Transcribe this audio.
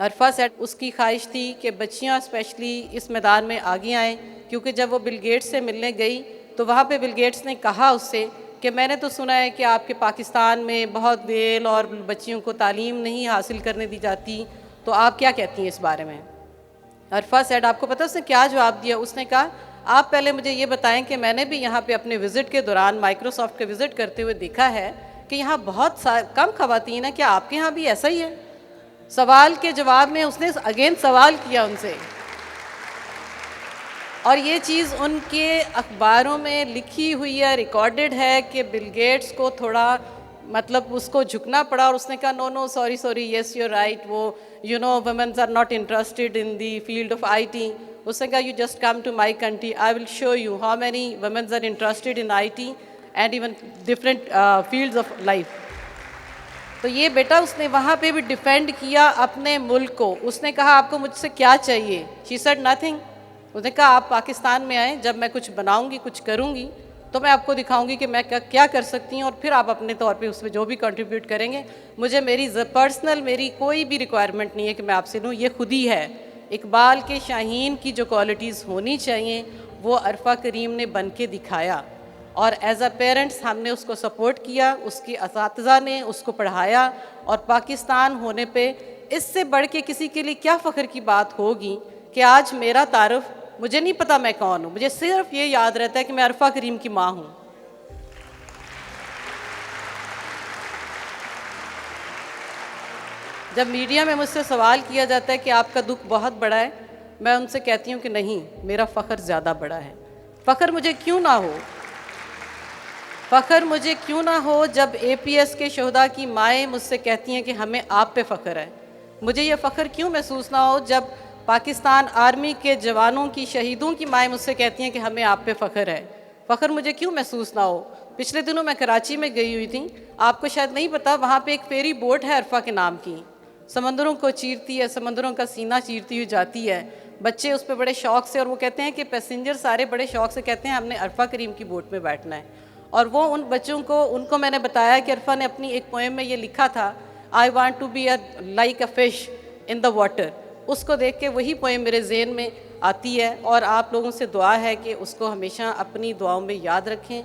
عرفہ set اس کی خواہش تھی کہ بچیاں اسپیشلی اس میدان میں آگے آئیں، کیونکہ جب وہ بل گیٹس سے ملنے گئی تو وہاں پہ بل گیٹس نے کہا اس سے کہ میں نے تو سنا ہے کہ آپ کے پاکستان میں بہت ویل اور بچیوں کو تعلیم نہیں حاصل کرنے دی جاتی، تو آپ کیا کہتی ہیں اس بارے میں؟ عرفہ سیٹ، آپ کو پتہ اس نے کیا جواب دیا؟ اس نے کہا آپ پہلے مجھے یہ بتائیں کہ میں نے بھی یہاں پہ اپنے وزٹ کے دوران مائکروسافٹ کے وزٹ کرتے ہوئے دیکھا ہے کہ یہاں بہت کم خواتین ہیں، کیا آپ کے یہاں بھی ایسا ہی ہے؟ سوال کے جواب میں اس نے اگین سوال کیا ان سے، اور یہ چیز ان کے اخباروں میں لکھی ہوئی ہے، ریکارڈڈ ہے کہ بل گیٹس کو تھوڑا مطلب اس کو جھکنا پڑا، اور اس نے کہا no no sorry yes you right, وہ womens are not interested in the field of I T. اس نے کہا you just come to my country, I will show you how many womens are interested in I T and even different fields of life. تو یہ بیٹا اس نے وہاں پہ بھی defend کیا اپنے ملک کو. اس نے کہا آپ کو مجھ سے کیا چاہیے؟ She said nothing. اس نے کہا آپ پاکستان میں آئیں، جب میں کچھ بناؤں گی، کچھ کروں گی تو میں آپ کو دکھاؤں گی کہ میں کیا کر سکتی ہوں، اور پھر آپ اپنے طور پہ اس میں جو بھی کنٹریبیوٹ کریں گے. مجھے میری کوئی بھی ریکوائرمنٹ نہیں ہے کہ میں آپ سے لوں، یہ خود ہی ہے. اقبال کے شاہین کی جو کوالٹیز ہونی چاہیے وہ عرفہ کریم نے بن کے دکھایا، اور ایز اے پیرنٹس ہم نے اس کو سپورٹ کیا، اس کی اساتذہ نے اس کو پڑھایا. اور پاکستان ہونے پہ اس سے بڑھ کے کسی کے لیے کیا فخر کی بات ہوگی کہ آج میرا تعارف، مجھے نہیں پتا میں کون ہوں، مجھے صرف یہ یاد رہتا ہے کہ میں عرفہ کریم کی ماں ہوں. جب میڈیا میں مجھ سے سوال کیا جاتا ہے کہ آپ کا دکھ بہت بڑا ہے، میں ان سے کہتی ہوں کہ نہیں، میرا فخر زیادہ بڑا ہے. فخر مجھے کیوں نہ ہو؟ فخر مجھے کیوں نہ ہو جب اے پی ایس کے شہداء کی مائیں مجھ سے کہتی ہیں کہ ہمیں آپ پہ فخر ہے. مجھے یہ فخر کیوں محسوس نہ ہو جب پاکستان آرمی کے جوانوں کی، شہیدوں کی مائیں مجھ سے کہتی ہیں کہ ہمیں آپ پہ فخر ہے. فخر مجھے کیوں محسوس نہ ہو؟ پچھلے دنوں میں کراچی میں گئی ہوئی تھی، آپ کو شاید نہیں پتا، وہاں پہ ایک فیری بوٹ ہے عرفہ کے نام کی، سمندروں کو چیرتی ہے، سمندروں کا سینہ چیرتی ہوئی جاتی ہے. بچے اس پہ بڑے شوق سے، اور وہ کہتے ہیں کہ پیسنجر سارے بڑے شوق سے کہتے ہیں ہم نے عرفہ کریم کی بوٹ میں بیٹھنا ہے. اور وہ ان بچوں کو، ان کو میں نے بتایا کہ عرفہ نے اپنی ایک پوئم میں یہ لکھا تھا، I want to be like a fish in the water. اس کو دیکھ کے وہی پوئم میرے ذہن میں آتی ہے، اور آپ لوگوں سے دعا ہے کہ اس کو ہمیشہ اپنی دعاؤں میں یاد رکھیں.